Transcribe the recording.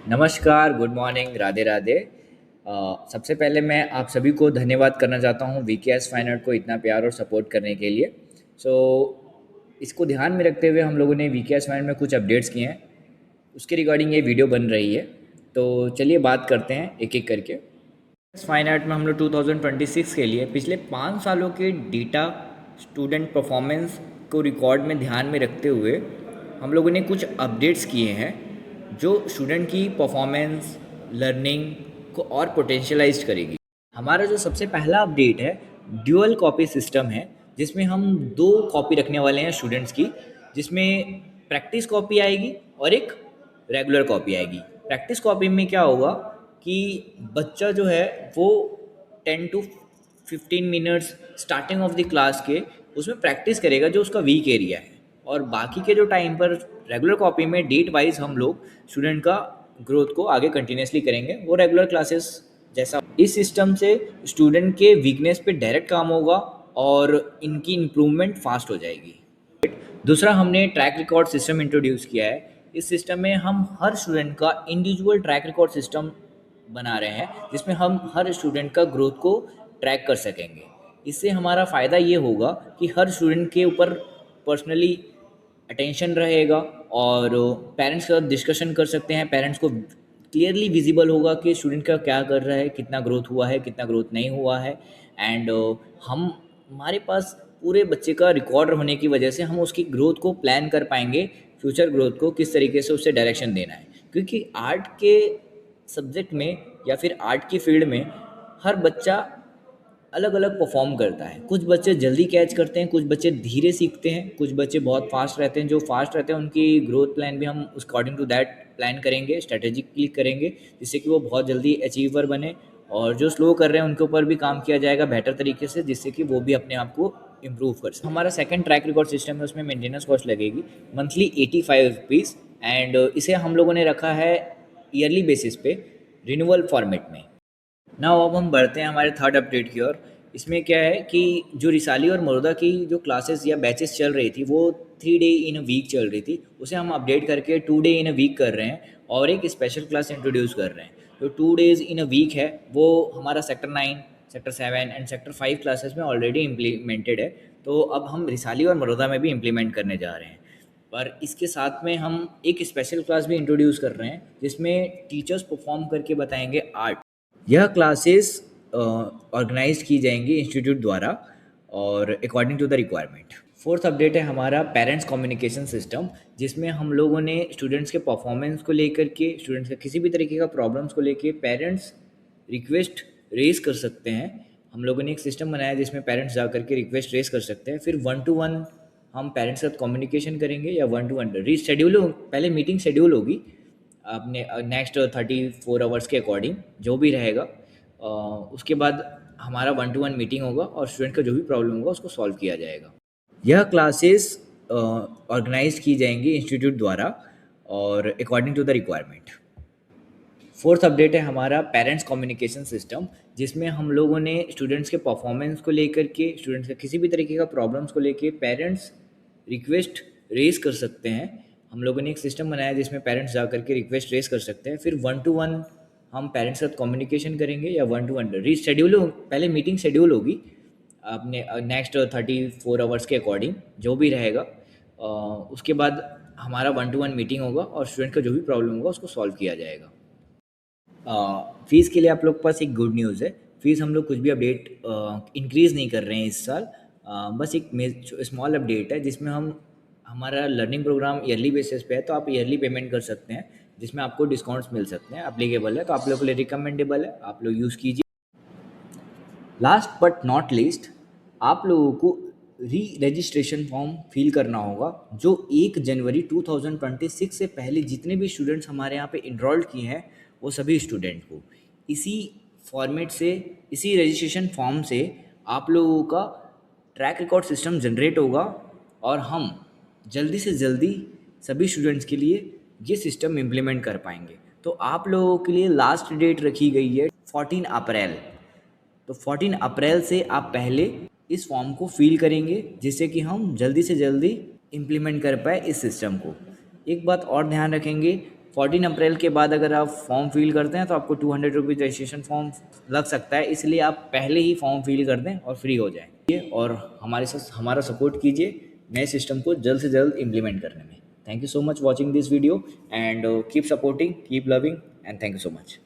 नमस्कार, good morning, Radhe Radhe. सबसे पहले मैं आप सभी को धन्यवाद करना चाहता हूँ वीकेएस फाइन आर्ट को इतना प्यार और सपोर्ट करने के लिए। सो इसको ध्यान में रखते हुए हम लोगों ने वीकेएस फाइन में कुछ अपडेट्स किए हैं, उसके रिगार्डिंग ये वीडियो बन रही है। तो चलिए बात करते हैं एक एक करके। फाइन आर्ट में हम लोग 2026 के लिए पिछले 5 सालों के डेटा स्टूडेंट परफॉर्मेंस को रिकॉर्ड में ध्यान में रखते हुए हम लोगों ने कुछ अपडेट्स किए हैं जो स्टूडेंट की परफॉर्मेंस लर्निंग को और पोटेंशियलाइज करेगी। हमारा जो सबसे पहला अपडेट है ड्यूअल कॉपी सिस्टम है, जिसमें हम 2 कॉपी रखने वाले हैं स्टूडेंट्स की, जिसमें प्रैक्टिस कॉपी आएगी और एक रेगुलर कॉपी आएगी। प्रैक्टिस कॉपी में क्या होगा कि बच्चा जो है वो 10 to 15 minutes starting of the class के उसमें प्रैक्टिस करेगा जो उसका वीक एरिया है, और बाकी के जो टाइम पर रेगुलर कॉपी में डेट वाइज हम लोग स्टूडेंट का ग्रोथ को आगे कंटिन्यूसली करेंगे, वो रेगुलर क्लासेस जैसा। इस सिस्टम से स्टूडेंट के वीकनेस पे डायरेक्ट काम होगा और इनकी इम्प्रूवमेंट फास्ट हो जाएगी। दूसरा, हमने ट्रैक रिकॉर्ड सिस्टम इंट्रोड्यूस किया है। इस सिस्टम में हम हर स्टूडेंट का इंडिविजुअल ट्रैक रिकॉर्ड सिस्टम बना रहे हैं, जिसमें हम हर स्टूडेंट का ग्रोथ को ट्रैक कर सकेंगे। इससे हमारा फ़ायदा ये होगा कि हर स्टूडेंट के ऊपर पर्सनली अटेंशन रहेगा और पेरेंट्स के साथ डिस्कशन कर सकते हैं। पेरेंट्स को क्लियरली विजिबल होगा कि स्टूडेंट का क्या कर रहा है, कितना ग्रोथ हुआ है, कितना ग्रोथ नहीं हुआ है। एंड हम हमारे पास पूरे बच्चे का रिकॉर्ड होने की वजह से हम उसकी ग्रोथ को प्लान कर पाएंगे, फ्यूचर ग्रोथ को किस तरीके से उससे डायरेक्शन देना है। क्योंकि आर्ट के सब्जेक्ट में या फिर आर्ट की फील्ड में हर बच्चा अलग अलग परफॉर्म करता है। कुछ बच्चे जल्दी कैच करते हैं, कुछ बच्चे धीरे सीखते हैं, कुछ बच्चे बहुत फास्ट रहते हैं। जो फास्ट रहते हैं उनकी ग्रोथ प्लान भी हम उस अकॉर्डिंग टू दैट प्लान करेंगे, स्ट्रेटेजिकली करेंगे, जिससे कि वो बहुत जल्दी अचीवर बने। और जो स्लो कर रहे हैं उनके ऊपर भी काम किया जाएगा बेटर तरीके से, जिससे कि वो भी अपने आप को इम्प्रूव कर सके। हमारा सेकंड ट्रैक रिकॉर्ड सिस्टम है, उसमें मेंटेनेंस कॉस्ट लगेगी मंथली 85 रुपीज़, एंड इसे हम लोगों ने रखा है ईयरली बेसिस पे रिन्यूअल फॉर्मेट में। नाउ अब हम बढ़ते हैं हमारे थर्ड अपडेट की ओर। इसमें क्या है कि जो रिसाली और मरुदा की जो क्लासेस या बैचेस चल रही थी वो 3 डे इन अ वीक चल रही थी, उसे हम अपडेट करके 2 डे इन अ वीक कर रहे हैं और एक स्पेशल क्लास इंट्रोड्यूस कर रहे हैं। जो 2 डेज इन अ वीक है वो हमारा sector 9, sector 7 and sector 5 classes में ऑलरेडी इम्प्लीमेंटेड है। तो अब हम रिसाली और मरुदा में भी इम्प्लीमेंट करने जा रहे हैं। पर इसके साथ में हम एक स्पेशल क्लास भी इंट्रोड्यूस कर रहे हैं, जिसमें टीचर्स परफॉर्म करके बताएंगे आर्ट। यह क्लासेस ऑर्गेनाइज की जाएंगी इंस्टीट्यूट द्वारा और according to the requirement. Fourth update है हमारा पेरेंट्स कम्युनिकेशन सिस्टम, जिसमें हम लोगों ने स्टूडेंट्स के परफॉर्मेंस को लेकर के, स्टूडेंट्स का किसी भी तरीके का प्रॉब्लम्स को लेकर पेरेंट्स रिक्वेस्ट रेज कर सकते हैं। हम लोगों ने एक सिस्टम बनाया जिसमें पेरेंट्स जा करके रिक्वेस्ट रेज कर सकते हैं। फिर 1 to 1 हम पेरेंट्स के साथ कम्युनिकेशन करेंगे, या 1 to 1 रीशेड्यूल पहले मीटिंग शेड्यूल होगी अपने नेक्स्ट 34 आवर्स के अकॉर्डिंग जो भी रहेगा। उसके बाद हमारा 1 to 1 मीटिंग होगा और स्टूडेंट का जो भी प्रॉब्लम होगा उसको सॉल्व किया जाएगा। यह क्लासेस ऑर्गेनाइज की जाएंगी इंस्टीट्यूट द्वारा और according to the requirement. Fourth update है हमारा पेरेंट्स कम्युनिकेशन सिस्टम, जिसमें हम लोगों ने स्टूडेंट्स के परफॉर्मेंस को लेकर के, स्टूडेंट्स का किसी भी तरीके का प्रॉब्लम्स को लेकर पेरेंट्स रिक्वेस्ट रेज कर सकते हैं। हम लोगों ने एक सिस्टम बनाया जिसमें पेरेंट्स जा करके रिक्वेस्ट रेज कर सकते हैं। फिर 1 to 1 हम पेरेंट्स के साथ कम्युनिकेशन करेंगे, या 1 to 1 रीशेड्यूल पहले मीटिंग शेड्यूल होगी अपने नेक्स्ट 34 आवर्स के अकॉर्डिंग जो भी रहेगा। उसके बाद हमारा 1 to 1 मीटिंग होगा और स्टूडेंट का जो भी प्रॉब्लम होगा उसको सॉल्व किया जाएगा। फ़ीस के लिए आप लोग के पास एक गुड न्यूज़ है। फ़ीस हम लोग कुछ भी अपडेट इंक्रीज़ नहीं कर रहे हैं इस साल। बस एक स्मॉल अपडेट है जिसमें हम हमारा लर्निंग प्रोग्राम ईयरली बेसिस पे है, तो आप ईयरली पेमेंट कर सकते हैं, जिसमें आपको डिस्काउंट्स मिल सकते हैं, एप्लीकेबल है, तो आप लोगों के लिए रिकमेंडेबल है, आप लोग यूज़ कीजिए। लास्ट बट नॉट लीस्ट, आप लोगों को री रजिस्ट्रेशन फॉर्म फिल करना होगा, जो 1 जनवरी 2026 से पहले जितने भी स्टूडेंट्स हमारे यहाँ पे इनरोल्ड किए हैं वो सभी स्टूडेंट को इसी फॉर्मेट से, इसी रजिस्ट्रेशन फॉर्म से आप लोगों का ट्रैक रिकॉर्ड सिस्टम जनरेट होगा और हम जल्दी से जल्दी सभी स्टूडेंट्स के लिए ये सिस्टम इम्प्लीमेंट कर पाएंगे। तो आप लोगों के लिए लास्ट डेट रखी गई है 14 अप्रैल। तो 14 अप्रैल से आप पहले इस फॉर्म को फिल करेंगे, जिससे कि हम जल्दी से जल्दी इम्प्लीमेंट कर पाए इस सिस्टम को। एक बात और ध्यान रखेंगे, 14 अप्रैल के बाद अगर आप फॉर्म फिल करते हैं तो आपको 200 रुपीज़ रजिस्ट्रेशन फॉर्म लग सकता है, इसलिए आप पहले ही फॉर्म फिल कर दें और फ्री हो जाएं और हमारे साथ हमारा सपोर्ट कीजिए नए सिस्टम को जल्द से जल्द इम्प्लीमेंट करने में। Thank you so much watching this video and keep supporting, keep loving and thank you so much.